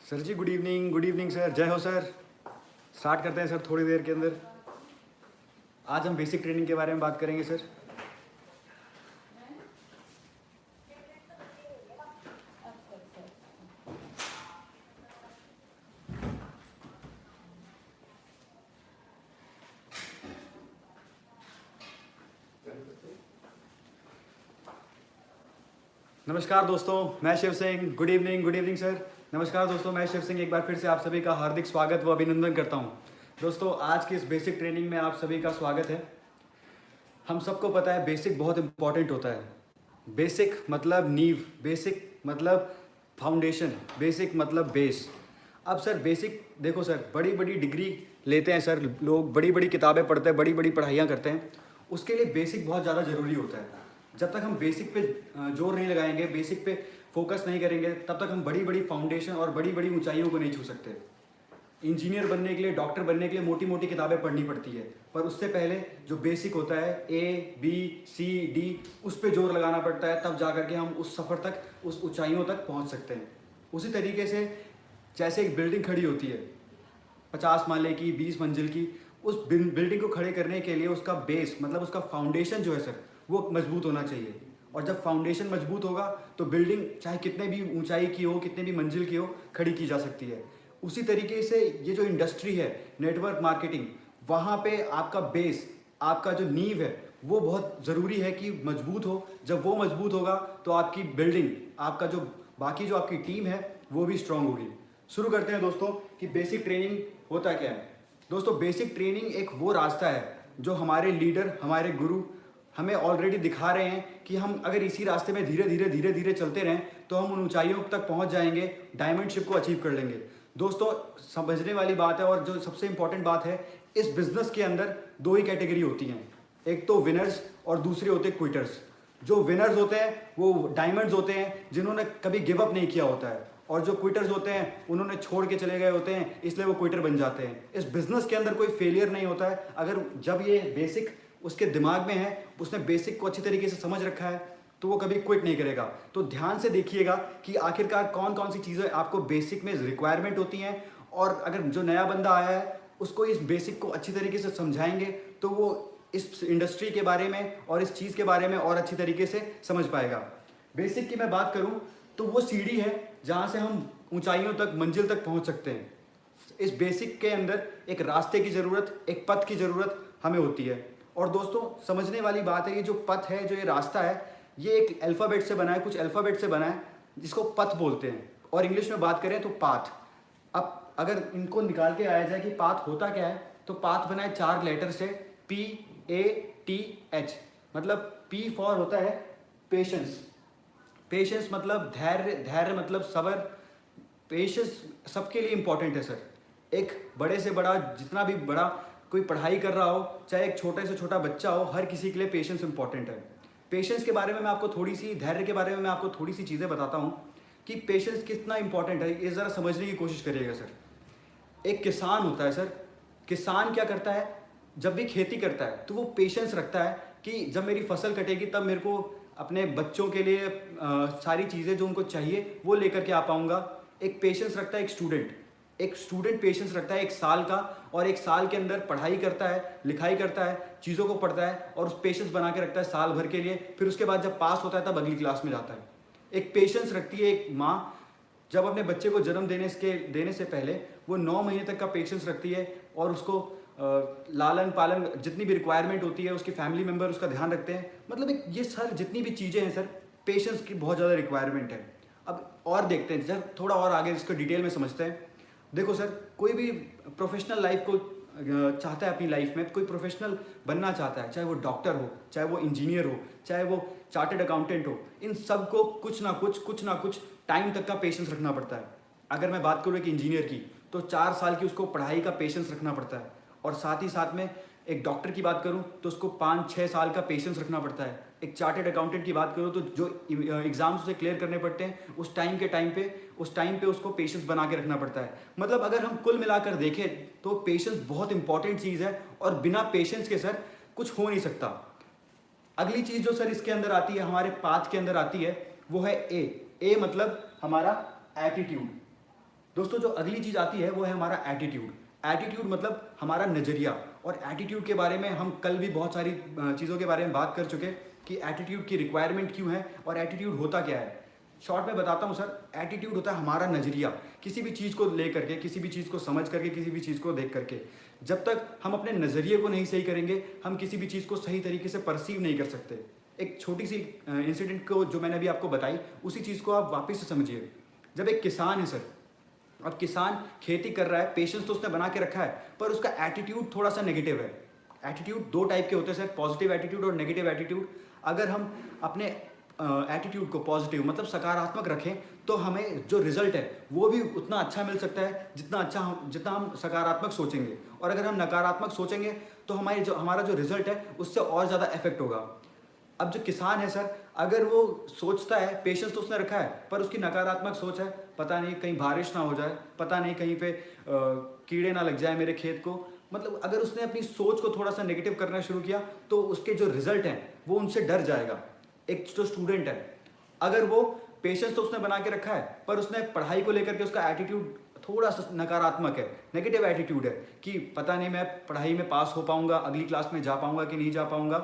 Sir जी good evening sir, जय हो sir. Start करते हैं सर थोड़ी देर के अंदर। आज हम बेसिक ट्रेनिंग के बारे में बात करेंगे सर। नमस्कार दोस्तों, मैं Shiv Singh. Good evening sir. नमस्कार दोस्तों, मैं शिव सिंह एक बार फिर से आप सभी का हार्दिक स्वागत व अभिनंदन करता हूं। दोस्तों, आज की इस बेसिक ट्रेनिंग में आप सभी का स्वागत है। हम सबको पता है बेसिक बहुत इंपॉर्टेंट होता है। बेसिक मतलब नींव, बेसिक मतलब फाउंडेशन, बेसिक मतलब बेस। अब सर बेसिक देखो सर, बड़ी बड़ी डिग्री लेते हैं सर लोग, बड़ी बड़ी किताबें पढ़ते हैं, बड़ी बड़ी पढ़ाइयाँ करते हैं। उसके लिए बेसिक बहुत ज़्यादा ज़रूरी होता है। जब तक हम बेसिक पे जोर नहीं लगाएंगे, बेसिक पे फोकस नहीं करेंगे, तब तक हम बड़ी बड़ी फाउंडेशन और बड़ी बड़ी ऊंचाइयों को नहीं छू सकते। इंजीनियर बनने के लिए, डॉक्टर बनने के लिए मोटी मोटी किताबें पढ़नी पड़ती है, पर उससे पहले जो बेसिक होता है ABCD, उस पर जोर लगाना पड़ता है, तब जा करके हम उस सफ़र तक, उस ऊंचाइयों तक पहुंच सकते हैं। उसी तरीके से जैसे एक बिल्डिंग खड़ी होती है 50 माले की, 20 मंजिल की, उस बिल्डिंग को खड़े करने के लिए उसका बेस मतलब उसका फाउंडेशन जो है सर, वो मजबूत होना चाहिए। और जब फाउंडेशन मजबूत होगा तो बिल्डिंग चाहे कितने भी ऊंचाई की हो, कितने भी मंजिल की हो, खड़ी की जा सकती है। उसी तरीके से ये जो इंडस्ट्री है, नेटवर्क मार्केटिंग, वहाँ पे आपका बेस, आपका जो नींव है, वो बहुत ज़रूरी है कि मजबूत हो। जब वो मजबूत होगा तो आपकी बिल्डिंग, आपका जो बाकी जो आपकी टीम है, वो भी स्ट्रांग होगी। शुरू करते हैं दोस्तों कि बेसिक ट्रेनिंग होता क्या है। दोस्तों, बेसिक ट्रेनिंग एक वो रास्ता है जो हमारे लीडर, हमारे गुरु हमें ऑलरेडी दिखा रहे हैं कि हम अगर इसी रास्ते में धीरे धीरे चलते रहें तो हम उन ऊंचाइयों तक पहुंच जाएंगे, डायमंडशिप को अचीव कर लेंगे। दोस्तों, समझने वाली बात है और जो सबसे इंपॉर्टेंट बात है, इस बिजनेस के अंदर दो ही कैटेगरी होती हैं, एक तो विनर्स और दूसरे होते हैं क्विटर्स। जो विनर्स होते हैं वो डायमंड्स होते हैं, जिन्होंने कभी गिव अप नहीं किया होता है, और जो क्विटर्स होते हैं उन्होंने छोड़ के चले गए होते हैं, इसलिए वो क्विटर बन जाते हैं। इस बिजनेस के अंदर कोई फेलियर नहीं होता है अगर जब ये बेसिक उसके दिमाग में है, उसने बेसिक को अच्छी तरीके से समझ रखा है, तो वो कभी क्विट नहीं करेगा। तो ध्यान से देखिएगा कि आखिरकार कौन कौन सी चीज़ें आपको बेसिक में रिक्वायरमेंट होती हैं, और अगर जो नया बंदा आया है उसको इस बेसिक को अच्छी तरीके से समझाएंगे तो वो इस इंडस्ट्री के बारे में और इस चीज़ के बारे में और अच्छी तरीके से समझ पाएगा। बेसिक की मैं बात करूं तो वो सीढ़ी है जहां से हम ऊंचाइयों तक, मंजिल तक पहुंच सकते हैं। इस बेसिक के अंदर एक रास्ते की ज़रूरत, एक पथ की ज़रूरत हमें होती है। और दोस्तों, समझने वाली बात है, ये जो पथ है, जो ये रास्ता है, ये एक अल्फ़ाबेट से बना है, कुछ अल्फ़ाबेट से बना है, जिसको पथ बोलते हैं, और इंग्लिश में बात करें तो पाथ। अब अगर इनको निकाल के आया जाए कि पाथ होता क्या है, तो पाथ बना है 4 लेटर से, PATH। मतलब P फॉर होता है पेशेंस। पेशेंस मतलब धैर्य, धैर्य मतलब सब्र। पेशेंस सबके लिए इंपॉर्टेंट है सर। एक बड़े से बड़ा, जितना भी बड़ा कोई पढ़ाई कर रहा हो, चाहे एक छोटे से छोटा बच्चा हो, हर किसी के लिए पेशेंस इंपॉर्टेंट है। पेशेंस के बारे में मैं आपको थोड़ी सी, धैर्य के बारे में मैं आपको थोड़ी सी चीज़ें बताता हूँ कि पेशेंस कितना इंपॉर्टेंट है, ये ज़रा समझने की कोशिश करिएगा सर। एक किसान होता है सर, किसान क्या करता है, जब भी खेती करता है तो वो पेशेंस रखता है कि जब मेरी फसल कटेगी तब मेरे को अपने बच्चों के लिए सारी चीज़ें जो उनको चाहिए वो लेकर के आ पाऊँगा। एक पेशेंस रखता है एक स्टूडेंट पेशेंस रखता है 1 साल का, और 1 साल के अंदर पढ़ाई करता है, लिखाई करता है, चीज़ों को पढ़ता है, और उस पेशेंस बना के रखता है साल भर के लिए। फिर उसके बाद जब पास होता है तब अगली क्लास में जाता है। एक पेशेंस रखती है एक माँ, जब अपने बच्चे को जन्म देने से पहले वो 9 महीने तक का पेशेंस रखती है, और उसको लालन पालन, जितनी भी रिक्वायरमेंट होती है, उसके फैमिली मेम्बर उसका ध्यान रखते हैं। मतलब एक ये सर जितनी भी चीज़ें हैं सर, पेशेंस की बहुत ज़्यादा रिक्वायरमेंट है। अब और देखते हैं सर, थोड़ा और आगे इसको डिटेल में समझते हैं। देखो सर, कोई भी प्रोफेशनल लाइफ को चाहता है, अपनी लाइफ में कोई प्रोफेशनल बनना चाहता है, चाहे वो डॉक्टर हो, चाहे वो इंजीनियर हो, चाहे वो चार्टर्ड अकाउंटेंट हो, इन सब को कुछ ना कुछ टाइम तक का पेशेंस रखना पड़ता है। अगर मैं बात करूँ एक इंजीनियर की, तो 4 साल की उसको पढ़ाई का पेशेंस रखना पड़ता है, और साथ ही साथ में एक डॉक्टर की बात करूं तो उसको 5-6 साल का पेशेंस रखना पड़ता है। एक चार्टर्ड अकाउंटेंट की बात करूं तो जो एग्जाम्स उसे क्लियर करने पड़ते हैं, उस टाइम पे उसको पेशेंस बना के रखना पड़ता है। मतलब अगर हम कुल मिलाकर देखें तो पेशेंस बहुत इंपॉर्टेंट चीज़ है, और बिना पेशेंस के सर कुछ हो नहीं सकता। अगली चीज़ जो सर इसके अंदर आती है, हमारे पाथ के अंदर आती है, वो है ए मतलब हमारा एटीट्यूड। दोस्तों जो अगली चीज़ आती है वो है हमारा एटीट्यूड। एटीट्यूड मतलब हमारा नज़रिया, और एटीट्यूड के बारे में हम कल भी बहुत सारी चीज़ों के बारे में बात कर चुके कि एटीट्यूड की रिक्वायरमेंट क्यों है और एटीट्यूड होता क्या है। शॉर्ट में बताता हूँ सर, एटीट्यूड होता है हमारा नज़रिया, किसी भी चीज़ को ले करके, किसी भी चीज़ को समझ करके, किसी भी चीज़ को देख करके। जब तक हम अपने नज़रिए को नहीं सही करेंगे, हम किसी भी चीज़ को सही तरीके से परसीव नहीं कर सकते। एक छोटी सी इंसिडेंट को जो मैंने अभी आपको बताई, उसी चीज़ को आप वापस से समझिए। जब एक किसान है सर, अब किसान खेती कर रहा है, पेशेंस तो उसने बना के रखा है, पर उसका एटीट्यूड थोड़ा सा नेगेटिव है। एटीट्यूड दो टाइप के होते हैं सर, पॉजिटिव एटीट्यूड और नेगेटिव एटीट्यूड। अगर हम अपने एटीट्यूड को पॉजिटिव मतलब सकारात्मक रखें तो हमें जो रिजल्ट है वो भी उतना अच्छा मिल सकता है जितना हम सकारात्मक सोचेंगे। और अगर हम नकारात्मक सोचेंगे तो हमारा जो रिजल्ट है उससे और ज़्यादा इफेक्ट होगा। अब जो किसान है सर, अगर वो सोचता है, पेशेंस तो उसने रखा है, पर उसकी नकारात्मक सोच है, पता नहीं कहीं बारिश ना हो जाए, पता नहीं कहीं पे कीड़े ना लग जाए मेरे खेत को, मतलब अगर उसने अपनी सोच को थोड़ा सा नेगेटिव करना शुरू किया तो उसके जो रिजल्ट हैं वो उनसे डर जाएगा। एक जो स्टूडेंट है, अगर वो पेशेंस तो उसने बना के रखा है, पर उसने पढ़ाई को लेकर के उसका एटीट्यूड थोड़ा सा नकारात्मक है, नेगेटिव एटीट्यूड है कि पता नहीं मैं पढ़ाई में पास हो पाऊंगा, अगली क्लास में जा पाऊंगा कि नहीं जा पाऊंगा,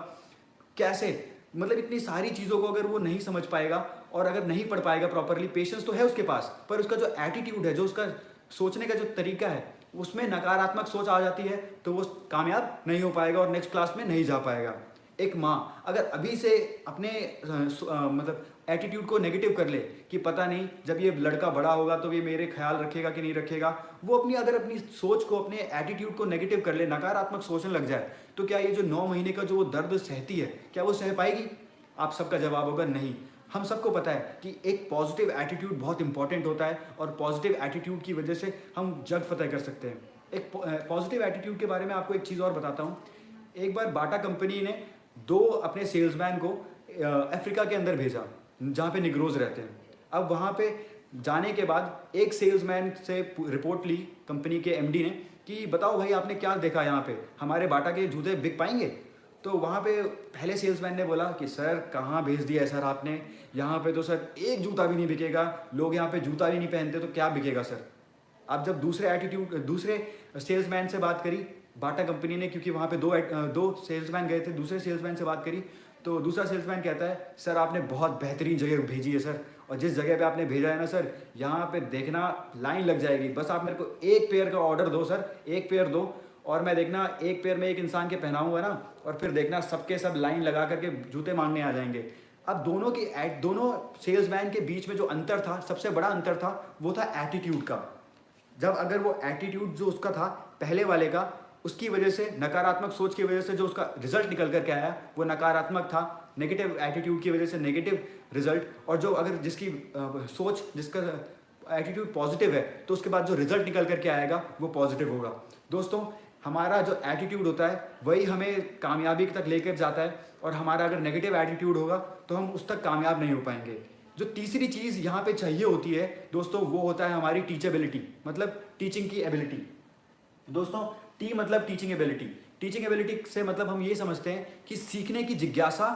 कैसे, मतलब इतनी सारी चीज़ों को अगर वो नहीं समझ पाएगा और अगर नहीं पढ़ पाएगा प्रॉपरली, पेशेंस तो है उसके पास, पर उसका जो एटीट्यूड है, जो उसका सोचने का जो तरीका है, उसमें नकारात्मक सोच आ जाती है, तो वो कामयाब नहीं हो पाएगा और नेक्स्ट क्लास में नहीं जा पाएगा। एक माँ अगर अभी से अपने मतलब एटीट्यूड को नेगेटिव कर ले कि पता नहीं जब ये लड़का बड़ा होगा तो ये मेरे ख्याल रखेगा कि नहीं रखेगा, वो अगर अपनी सोच को, अपने एटीट्यूड को नेगेटिव कर ले, नकारात्मक सोचने लग जाए, तो क्या ये जो 9 महीने का जो वो दर्द सहती है, क्या वो सह पाएगी? आप सबका जवाब होगा नहीं। हम सबको पता है कि एक पॉजिटिव एटीट्यूड बहुत इंपॉर्टेंट होता है और पॉजिटिव एटीट्यूड की वजह से हम जग फतह कर सकते हैं। एक पॉजिटिव एटीट्यूड के बारे में आपको एक चीज़ और बताता हूँ। एक बार बाटा कंपनी ने 2 अपने सेल्समैन को अफ्रीका के अंदर भेजा जहाँ पे निग्रोज रहते हैं। अब वहाँ पे जाने के बाद एक सेल्समैन से रिपोर्ट ली कंपनी के एमडी ने कि बताओ भाई आपने क्या देखा यहाँ पे, हमारे बाटा के जूते बिक पाएंगे? तो वहाँ पे पहले सेल्समैन ने बोला कि सर कहाँ भेज दिया है सर आपने, यहाँ पे तो सर एक जूता भी नहीं बिकेगा, लोग यहाँ पे जूता भी नहीं पहनते, तो क्या बिकेगा सर। अब जब दूसरे सेल्समैन से बात करी बाटा कंपनी ने, क्योंकि वहाँ पे दो सेल्समैन गए थे, दूसरे सेल्समैन से बात करी तो दूसरा सेल्समैन कहता है सर आपने बहुत बेहतरीन जगह भेजी है सर, और जिस जगह पे आपने भेजा है ना सर, यहाँ पे देखना लाइन लग जाएगी, बस आप मेरे को एक पेयर का ऑर्डर दो सर, एक पेयर दो, और मैं देखना एक पेयर में एक इंसान के पहनाऊंगा ना, और फिर देखना सबके सब लाइन लगा करके जूते मांगने आ जाएंगे। अब दोनों सेल्समैन के बीच में जो अंतर था, सबसे बड़ा अंतर था, वो था एटीट्यूड का। जब अगर वो एटीट्यूड जो उसका था पहले वाले का, उसकी वजह से, नकारात्मक सोच की वजह से जो उसका रिजल्ट निकल करके आया वो नकारात्मक था, नेगेटिव एटीट्यूड की वजह से नेगेटिव रिजल्ट, और जो अगर जिसकी सोच, जिसका एटीट्यूड पॉजिटिव है, तो उसके बाद जो रिजल्ट निकल करके आएगा वो पॉजिटिव होगा। दोस्तों हमारा जो एटीट्यूड होता है वही हमें कामयाबी तक लेकर जाता है, और हमारा अगर नेगेटिव एटीट्यूड होगा तो हम उस तक कामयाब नहीं हो पाएंगे। जो तीसरी चीज़ यहाँ पे चाहिए होती है दोस्तों, वो होता है हमारी टीचेबिलिटी, मतलब टीचिंग की एबिलिटी। दोस्तों टी मतलब टीचिंग एबिलिटी। टीचिंग एबिलिटी से मतलब हम ये समझते हैं कि सीखने की जिज्ञासा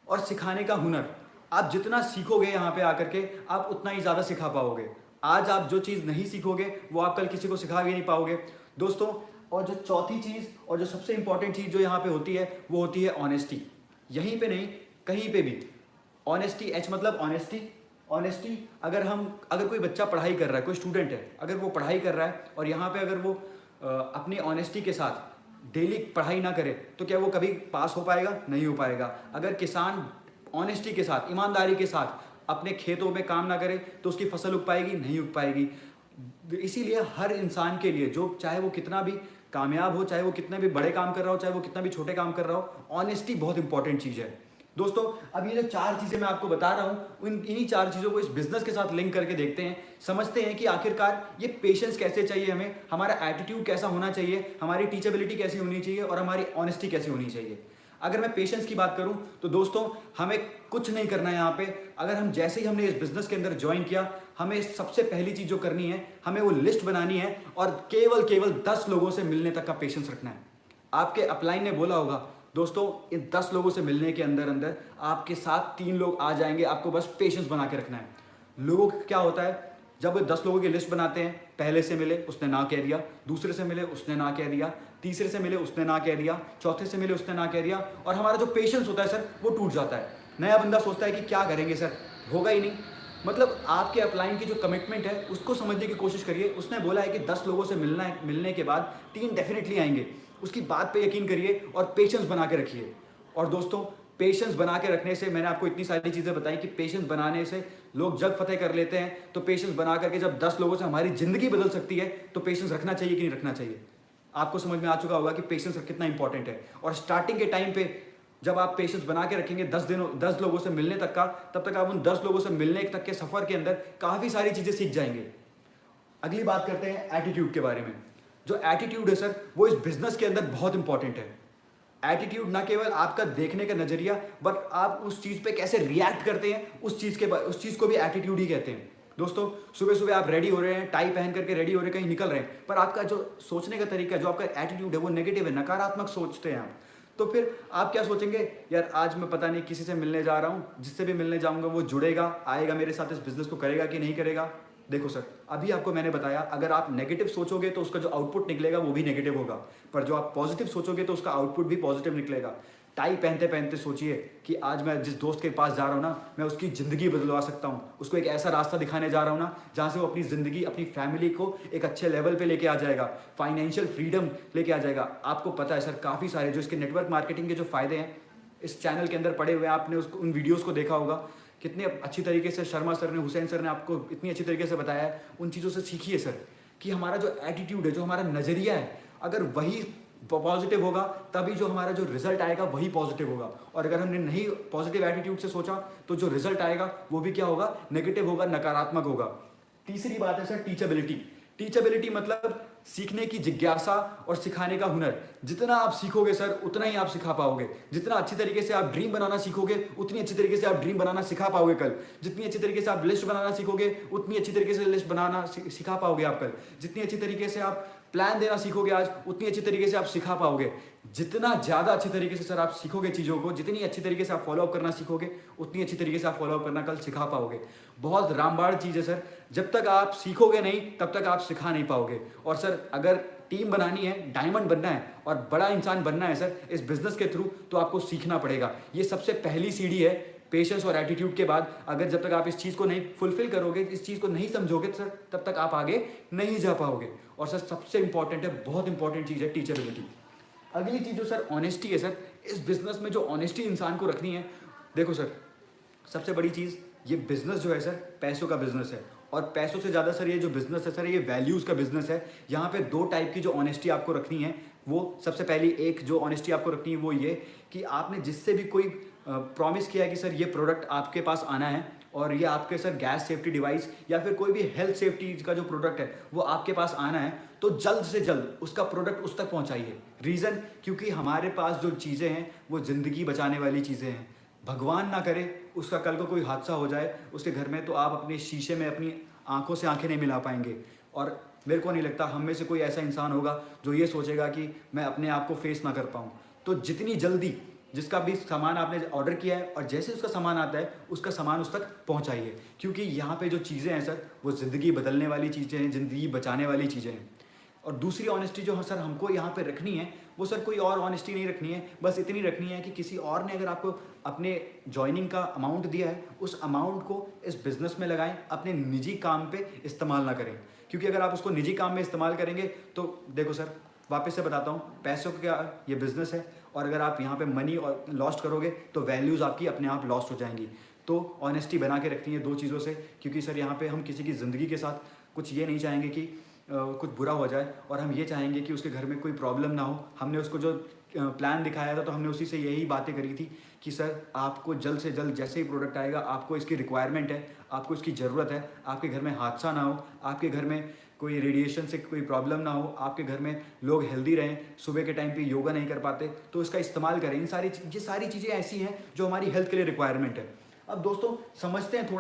और सिखाने का हुनर। आप जितना सीखोगे यहाँ पे आकर के, आप उतना ही ज़्यादा सिखा पाओगे। आज आप जो चीज़ नहीं सीखोगे वो आप कल किसी को सिखा भी नहीं पाओगे दोस्तों। और जो चौथी चीज़ और जो सबसे इंपॉर्टेंट चीज़ जो यहाँ पे होती है वो होती है ऑनेस्टी। यहीं पे नहीं, कहीं पे भी ऑनेस्टी, एच मतलब ऑनेस्टी। ऑनेस्टी अगर कोई बच्चा पढ़ाई कर रहा है, कोई स्टूडेंट है, अगर वो पढ़ाई कर रहा है और यहाँ पे अगर वो अपनी ऑनेस्टी के साथ डेली पढ़ाई ना करे तो क्या वो कभी पास हो पाएगा? नहीं हो पाएगा। अगर किसान ऑनेस्टी के साथ, ईमानदारी के साथ अपने खेतों में काम ना करे तो उसकी फसल उग पाएगी? नहीं उग पाएगी। इसीलिए हर इंसान के लिए, जो चाहे वो कितना भी कामयाब हो, चाहे वो कितने भी बड़े काम कर रहा हो, चाहे वो कितना भी छोटे काम कर रहा हो, ऑनेस्टी बहुत इंपॉर्टेंट चीज़ है दोस्तों। अब ये जो 4 चीज़ें मैं आपको बता रहा हूँ, इन्हीं 4 चीज़ों को इस बिजनेस के साथ लिंक करके देखते हैं, समझते हैं कि आखिरकार ये पेशेंस कैसे चाहिए हमें, हमारा एटीट्यूड कैसा होना चाहिए, हमारी टीचेबिलिटी कैसी होनी चाहिए और हमारी ऑनेस्टी कैसी होनी चाहिए। अगर मैं पेशेंस की बात करूं तो दोस्तों हमें कुछ नहीं करना है यहाँ पे। अगर हम जैसे ही हमने इस बिजनेस के अंदर ज्वाइन किया, हमें सबसे पहली चीज़ जो करनी है, हमें वो लिस्ट बनानी है और केवल 10 लोगों से मिलने तक का पेशेंस रखना है। आपके अपलाइन ने बोला होगा दोस्तों, इन 10 लोगों से मिलने के अंदर आपके साथ 3 लोग आ जाएंगे, आपको बस पेशेंस बना के रखना है। लोगों का क्या होता है, जब वो 10 लोगों की लिस्ट बनाते हैं, पहले से मिले उसने ना कह दिया, दूसरे से मिले उसने ना कह दिया, तीसरे से मिले उसने ना कह दिया, चौथे से मिले उसने ना कह दिया, और हमारा जो पेशेंस होता है सर वो टूट जाता है। नया बंदा सोचता है कि क्या करेंगे सर, होगा ही नहीं। मतलब आपके अपलाइन की जो कमिटमेंट है उसको समझने की कोशिश करिए। उसने बोला है कि 10 लोगों से मिलने के बाद 3 डेफिनेटली आएंगे, उसकी बात पे यकीन करिए और पेशेंस बना के रखिए। और दोस्तों, पेशेंस बना के रखने से, मैंने आपको इतनी सारी चीज़ें बताई कि पेशेंस बनाने से लोग जग फतेह कर लेते हैं, तो पेशेंस बना करके जब 10 लोगों से हमारी ज़िंदगी बदल सकती है, तो पेशेंस रखना चाहिए कि नहीं रखना चाहिए। आपको समझ में आ चुका होगा कि पेशेंस कितना इंपॉर्टेंट है। और स्टार्टिंग के टाइम पे जब आप पेशेंस बना के रखेंगे 10 लोगों से मिलने तक का, तब तक आप उन 10 लोगों से मिलने तक के सफ़र के अंदर काफ़ी सारी चीज़ें सीख जाएंगे। अगली बात करते हैं एटीट्यूड के बारे में। जो एटीट्यूड है सर, वो इस बिजनेस के अंदर बहुत इंपॉर्टेंट है। एटीट्यूड ना केवल आपका देखने का नजरिया, बट आप उस चीज़ पे कैसे रिएक्ट करते हैं, उस चीज़ को भी एटीट्यूड ही कहते हैं। दोस्तों, सुबह सुबह आप रेडी हो रहे हैं, टाई पहन करके रेडी हो रहे हैं, कहीं निकल रहे हैं, पर आपका जो सोचने का तरीका, जो आपका एटीट्यूड है वो नेगेटिव है, नकारात्मक सोचते हैं आप, तो फिर आप क्या सोचेंगे, यार आज मैं पता नहीं किसी से मिलने जा रहा हूँ, जिससे भी मिलने जाऊँगा वो जुड़ेगा, आएगा मेरे साथ, इस बिज़नेस को करेगा कि नहीं करेगा। देखो सर, अभी आपको मैंने बताया, अगर आप नेगेटिव सोचोगे तो उसका जो आउटपुट निकलेगा वो भी नेगेटिव होगा, पर जो आप पॉजिटिव सोचोगे तो उसका आउटपुट भी पॉजिटिव निकलेगा। टाई पहनते पहनते सोचिए कि आज मैं जिस दोस्त के पास जा रहा हूँ ना, मैं उसकी ज़िंदगी बदलवा सकता हूँ, उसको एक ऐसा रास्ता दिखाने जा रहा हूँ ना जहाँ से वो अपनी ज़िंदगी, अपनी फैमिली को एक अच्छे लेवल पे लेके आ जाएगा, फाइनेंशियल फ्रीडम लेके आ जाएगा। आपको पता है सर, काफ़ी सारे जो इसके नेटवर्क मार्केटिंग के जो फ़ायदे हैं इस चैनल के अंदर पड़े हुए हैं, आपने उसको उन वीडियोज़ को देखा होगा, कितने अच्छी तरीके से शर्मा सर ने, हुसैन सर ने आपको इतनी अच्छी तरीके से बताया है। उन चीज़ों से सीखिए सर, कि हमारा जो एटीट्यूड है, जो हमारा नज़रिया है, अगर वही पॉजिटिव होगा तभी जो हमारा जो रिजल्ट आएगा वही पॉजिटिव होगा। और अगर हमने नहीं पॉजिटिव एटीट्यूड से सोचा तो जो रिजल्ट आएगा वो भी क्या होगा, नेगेटिव होगा, नकारात्मक होगा। तीसरी बात है सर, टीचेबिलिटी। टीचेबिलिटी मतलब सीखने की जिज्ञासा और सिखाने का हुनर। जितना आप सीखोगे सर उतना ही आप सिखा पाओगे। जितना अच्छी तरीके से आप ड्रीम बनाना सीखोगे उतनी अच्छी तरीके से आप ड्रीम बनाना सिखा पाओगे कल। जितनी अच्छी तरीके से आप लिस्ट बनाना सीखोगे उतनी अच्छी तरीके से लिस्ट बनाना सिखा पाओगे आप कल। जितनी अच्छी तरीके से आप प्लान देना सीखोगे आज, उतनी अच्छी तरीके से आप सिखा पाओगे। जितना ज़्यादा अच्छी तरीके से सर आप सीखोगे चीज़ों को, जितनी अच्छी तरीके से आप फॉलोअप करना सीखोगे उतनी अच्छी तरीके से आप फॉलोअप करना कल सिखा पाओगे। बहुत रामबाण चीज़ है सर, जब तक आप सीखोगे नहीं तब तक आप सिखा नहीं पाओगे। और सर, अगर टीम बनानी है, डायमंड बनना है और बड़ा इंसान बनना है सर इस बिज़नेस के थ्रू, तो आपको सीखना पड़ेगा। ये सबसे पहली सीढ़ी है पेशेंस और एटीट्यूड के बाद। अगर जब तक आप इस चीज़ को नहीं फुलफिल करोगे, इस चीज़ को नहीं समझोगे सर, तब तक आप आगे नहीं जा पाओगे। और सर सबसे इंपॉर्टेंट है, बहुत इंपॉर्टेंट चीज़ है टीचेबिलिटी। अगली चीज़ जो सर ऑनेस्टी है सर, इस बिज़नेस में जो ऑनेस्टी इंसान को रखनी है। देखो सर, सबसे बड़ी चीज़, ये बिज़नेस जो है सर पैसों का बिज़नेस है, और पैसों से ज़्यादा सर ये जो बिज़नेस है सर, ये वैल्यूज़ का बिज़नेस है। यहाँ पे 2 टाइप की जो ऑनेस्टी आपको रखनी है, वो सबसे पहली एक जो ऑनेस्टी आपको रखनी है वो ये कि आपने जिससे भी कोई प्रॉमिस किया है कि सर ये प्रोडक्ट आपके पास आना है, और ये आपके सर गैस सेफ्टी डिवाइस या फिर कोई भी हेल्थ सेफ्टी का जो प्रोडक्ट है वो आपके पास आना है, तो जल्द से जल्द उसका प्रोडक्ट उस तक पहुंचाइए। रीज़न, क्योंकि हमारे पास जो चीज़ें हैं वो ज़िंदगी बचाने वाली चीज़ें हैं। भगवान ना करे उसका कल को कोई हादसा हो जाए उसके घर में, तो आप अपने शीशे में अपनी आंखों से आंखें नहीं मिला पाएंगे। और मेरे को नहीं लगता हम में से कोई ऐसा इंसान होगा जो ये सोचेगा कि मैं अपने आप को फेस ना कर पाऊँ। तो जितनी जल्दी जिसका भी सामान आपने ऑर्डर किया है और जैसे उसका सामान आता है उसका सामान उस तक पहुंचाइए, क्योंकि यहाँ पे जो चीज़ें हैं सर वो ज़िंदगी बदलने वाली चीज़ें हैं, ज़िंदगी बचाने वाली चीज़ें हैं। और दूसरी ऑनेस्टी जो सर हमको यहाँ पे रखनी है वो सर कोई और ऑनेस्टी नहीं रखनी है, बस इतनी रखनी है कि किसी और ने अगर आपको अपने ज्वाइनिंग का अमाउंट दिया है उस अमाउंट को इस बिज़नेस में लगाएं, अपने निजी काम पे इस्तेमाल ना करें। क्योंकि अगर आप उसको निजी काम में इस्तेमाल करेंगे तो देखो सर, वापस से बताता हूँ, पैसों का ये बिज़नेस है, और अगर आप यहाँ पे मनी और लॉस्ट करोगे तो वैल्यूज़ आपकी अपने आप लॉस्ट हो जाएंगी। तो ऑनेस्टी बना के रखनी है 2 चीज़ों से, क्योंकि सर यहाँ पे हम किसी की ज़िंदगी के साथ कुछ ये नहीं चाहेंगे कि कुछ बुरा हो जाए, और हम ये चाहेंगे कि उसके घर में कोई प्रॉब्लम ना हो। हमने उसको जो प्लान दिखाया था तो हमने उसी से यही बातें करी थी कि सर आपको जल्द से जल्द जैसे ही प्रोडक्ट आएगा, आपको इसकी रिक्वायरमेंट है, आपको इसकी ज़रूरत है, आपके घर में हादसा ना हो, आपके घर में कोई रेडिएशन से कोई प्रॉब्लम ना हो, आपके घर में लोग हेल्दी रहें, सुबह के टाइम पे योगा नहीं कर पाते तो इसका इस्तेमाल करें। ये सारी चीज़ें ऐसी हैं जो हमारी हेल्थ के लिए रिक्वायरमेंट है। अब दोस्तों समझते हैं थोड़ा